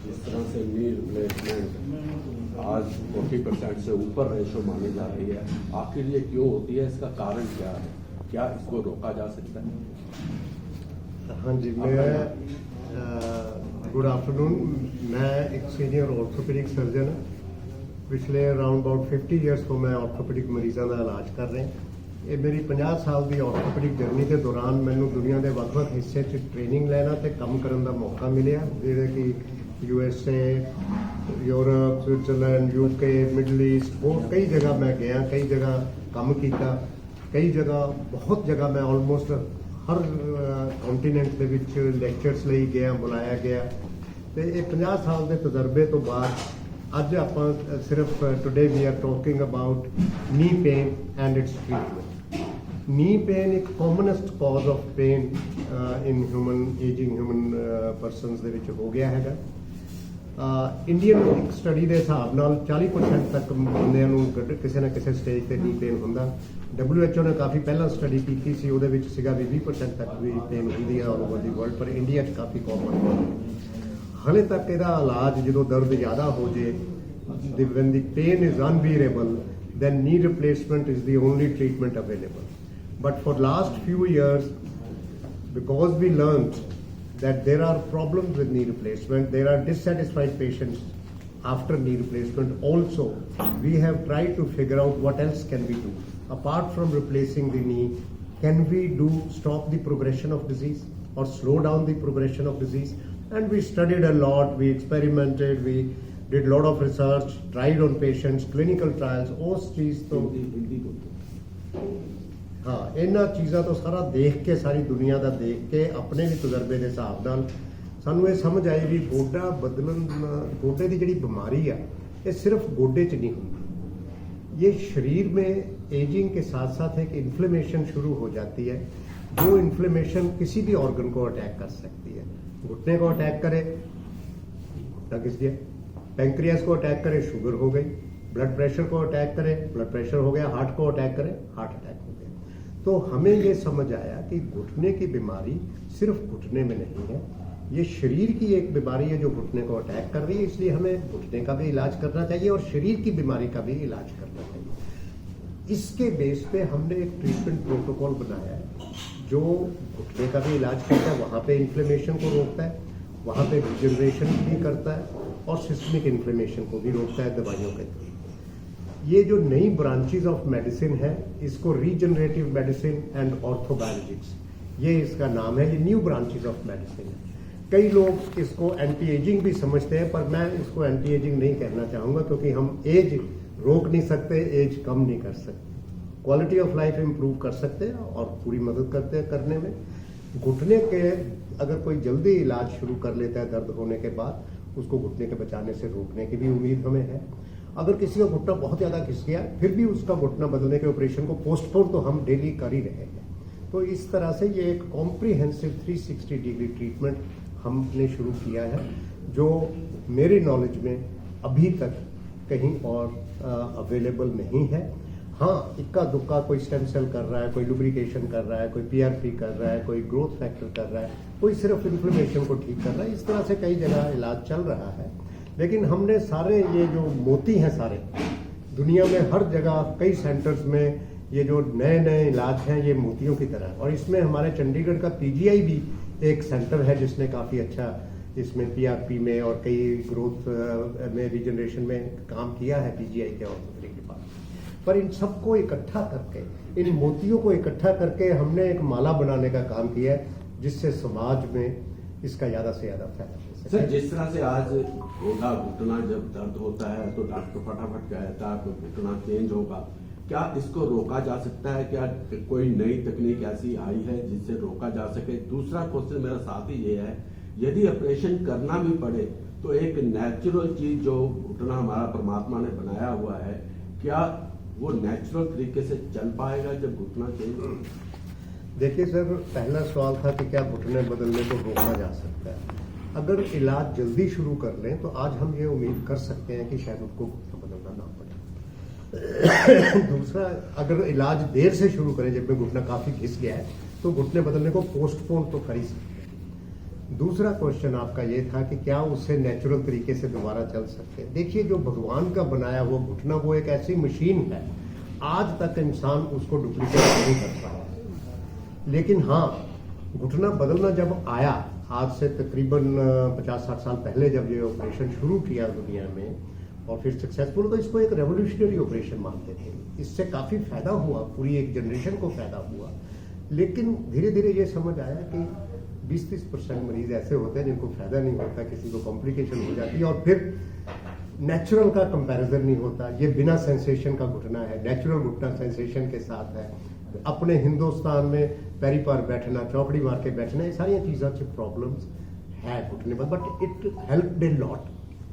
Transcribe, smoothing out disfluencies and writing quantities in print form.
जिस तरह से नी रिप्लेसमेंट आज 40% से ऊपर रेशो मानी जा रही है, आखिर ये क्यों होती है, इसका कारण क्या है, क्या इसको रोका जा सकता है? हाँ जी, मैं गुड आफ्टरनून। मैं एक सीनियर ऑर्थोपेडिक सर्जन हाँ। पिछले अराउंड अबाउट 50 ईयर्स को मैं ऑर्थोपेडिक मरीजों का इलाज कर रहे हैं। ये मेरी 50 साल की ऑर्थोपेडिक जर्नी के दौरान मैंने दुनिया के ਵੱਖ-ਵੱਖ हिस्से ट्रेनिंग लेना तो काम करने का मौका मिले, जिहड़े कि USA, Europe, Switzerland, UK, middle east, वो कई जगह मैं गया, कई जगह काम किया, कई जगह बहुत जगह मैं ऑलमोस्ट हर कॉन्टीनेंट के विच लैक्चरस ਲਈ गया, बुलाया गया। तो ये 50 साल के तजर्बे तो बाद ਅੱਜ ਆਪਾਂ सिर्फ today we are talking about knee pain and its treatment. Knee pain एक commonest cause of pain in human ageing human persons ਦੇ ਵਿੱਚ ਹੋ ਗਿਆ ਹੈਗਾ। इंडियन एक स्टडी के हिसाब ਨਾਲ 40% तक ਬੰਦਿਆਂ ਨੂੰ ਕਿਸੇ ਨਾ ਕਿਸੇ ਸਟੇਜ ਤੇ ਨੀ पेन ਹੁੰਦਾ। WHO ने काफ़ी पहला स्टडी की सी, ਉਹਦੇ ਵਿੱਚ ਸੀਗਾ ਵੀ 20% तक भी पेन ਹੁੰਦੀ ਹੈ ਆਲ ਓਵਰ ਦੀ ਵਰਲਡ, पर इंडिया 'ਚ काफ़ी कॉमन है। हाले तक ਇਹਦਾ इलाज जो दर्द ज़्यादा हो जाए, when the pain is unbearable, then knee replacement is the only treatment available. But for last few years, because we learned that there are problems with knee replacement, there are dissatisfied patients after knee replacement also, we have tried to figure out what else can we do. Apart from replacing the knee, can we stop the progression of disease or slow down the progression of disease? And we studied a lot, we experimented, we did a lot of research, tried on patients, clinical trials, उस चीज़ तो हाँ इन्हां चीज़ां तो सारा देख के, सारी दुनिया का देख के, अपने भी तजर्बे के हिसाब नाल सानू ये समझ आई भी गोडा बदलन, गोडे की जिहड़ी बीमारी आ ये सिर्फ गोडे च नहीं होंदी, ये शरीर में एजिंग के साथ साथ एक इन्फ्लेमेशन शुरू हो जाती है, जो इन्फ्लेमेशन किसी भी ऑर्गन को अटैक कर सकती है। घुटने को अटैक करे, घुटना घिस गया, पैंक्रियास को अटैक करे, शुगर हो गई, ब्लड प्रेशर को अटैक करे, ब्लड प्रेशर हो गया, हार्ट को अटैक करे, हार्ट अटैक हो गया। तो हमें ये समझ आया कि घुटने की बीमारी सिर्फ घुटने में नहीं है, ये शरीर की एक बीमारी है जो घुटने को अटैक कर रही है, इसलिए हमें घुटने का भी इलाज करना चाहिए और शरीर की बीमारी का भी इलाज करना चाहिए। इसके बेस पे हमने एक ट्रीटमेंट प्रोटोकॉल बनाया है जो घुटने का भी इलाज करता है, वहाँ पे इन्फ्लेमेशन को रोकता है, वहाँ पे रिजनरेशन भी करता है और सिस्टमिक इन्फ्लेमेशन को भी रोकता है दवाइयों के थ्रू। ये जो नई ब्रांचेस ऑफ मेडिसिन है, इसको रीजनरेटिव मेडिसिन एंड ऑर्थोबायोलॉजिक्स, ये इसका नाम है। ये न्यू ब्रांचेस ऑफ मेडिसिन है। कई लोग इसको एंटी एजिंग भी समझते हैं, पर मैं इसको एंटी एजिंग नहीं कहना चाहूँगा, क्योंकि हम एज रोक नहीं सकते, एज कम नहीं कर सकते, क्वालिटी ऑफ लाइफ इम्प्रूव कर सकते हैं और पूरी मदद करते हैं करने में। घुटने के अगर कोई जल्दी इलाज शुरू कर लेता है दर्द होने के बाद, उसको घुटने के बचाने से रोकने की भी उम्मीद हमें है। अगर किसी का घुटना बहुत ज़्यादा घिस गया, फिर भी उसका घुटना बदलने के ऑपरेशन को पोस्टपोन तो हम डेली कर ही रहे हैं। तो इस तरह से ये एक कॉम्प्रिहेंसिव 360 डिग्री ट्रीटमेंट हमने शुरू किया है, जो मेरी नॉलेज में अभी तक कहीं और अवेलेबल नहीं है। हाँ, इक्का दुक्का कोई स्टेम सेल कर रहा है, कोई लुब्रिकेशन कर रहा है, कोई PRP कर रहा है, कोई ग्रोथ फैक्टर कर रहा है, कोई सिर्फ इन्फ्लेमेशन को ठीक कर रहा है। इस तरह से कई जगह इलाज चल रहा है, लेकिन हमने सारे ये जो मोती हैं सारे दुनिया में हर जगह कई सेंटर्स में ये जो नए नए इलाज हैं ये मोतियों की तरह है। और इसमें हमारे चंडीगढ़ का PGI भी एक सेंटर है जिसने काफ़ी अच्छा इसमें PRP में और कई ग्रोथ में रिजनरेशन में काम किया है PGI के ऑर्थोपेडिक डिपार्टमेंट। पर इन सबको इकट्ठा करके, इन मोतियों को इकट्ठा करके हमने एक माला बनाने का काम किया है, जिससे समाज में इसका ज़्यादा से ज़्यादा फायदा हो सके। सर, जिस तरह से आज गोडा घुटना जब दर्द होता है तो डॉक्टर फटाफट कहता है तो घुटना चेंज होगा, क्या इसको रोका जा सकता है? क्या कोई नई तकनीक ऐसी आई है जिससे रोका जा सके? दूसरा क्वेश्चन मेरा साथ ही ये है, यदि ऑपरेशन करना भी पड़े तो एक नेचुरल चीज जो घुटना हमारा परमात्मा ने बनाया हुआ है, क्या वो नेचुरल तरीके से चल पाएगा जब घुटना चेंज? देखिए सर, पहला सवाल था कि क्या घुटने बदलने को रोका जा सकता है। अगर इलाज जल्दी शुरू कर लें तो आज हम ये उम्मीद कर सकते हैं कि शायद उनको घुटना बदलना ना पड़े। दूसरा, अगर इलाज देर से शुरू करें, जब में घुटना काफ़ी घिस गया है, तो घुटने बदलने को पोस्टपोन तो कर ही सकते हैं। दूसरा क्वेश्चन आपका ये था कि क्या उससे नेचुरल तरीके से दोबारा चल सकते हैं। देखिए, जो भगवान का बनाया हुआ घुटना वो एक ऐसी मशीन है, आज तक इंसान उसको डुप्लीकेट नहीं कर पाया। लेकिन हाँ, घुटना बदलना जब आया, आज से तकरीबन 50-60 साल पहले जब ये ऑपरेशन शुरू किया दुनिया में और फिर सक्सेसफुल, तो इसको एक रेवोल्यूशनरी ऑपरेशन मानते थे। इससे काफ़ी फायदा हुआ, पूरी एक जनरेशन को फायदा हुआ। लेकिन धीरे धीरे ये समझ आया कि 20-30% मरीज ऐसे होते हैं जिनको फायदा नहीं होता, किसी को कॉम्प्लिकेशन हो जाती है और फिर नेचुरल का कंपैरिजन नहीं होता। ये बिना सेंसेशन का घुटना है, नेचुरल घुटना सेंसेशन के साथ है। अपने हिंदुस्तान में पैरी पर बैठना, चौकड़ी मार के बैठना, ये सारी चीज़ों से प्रॉब्लम्स है घुटने पर, but it help a lot.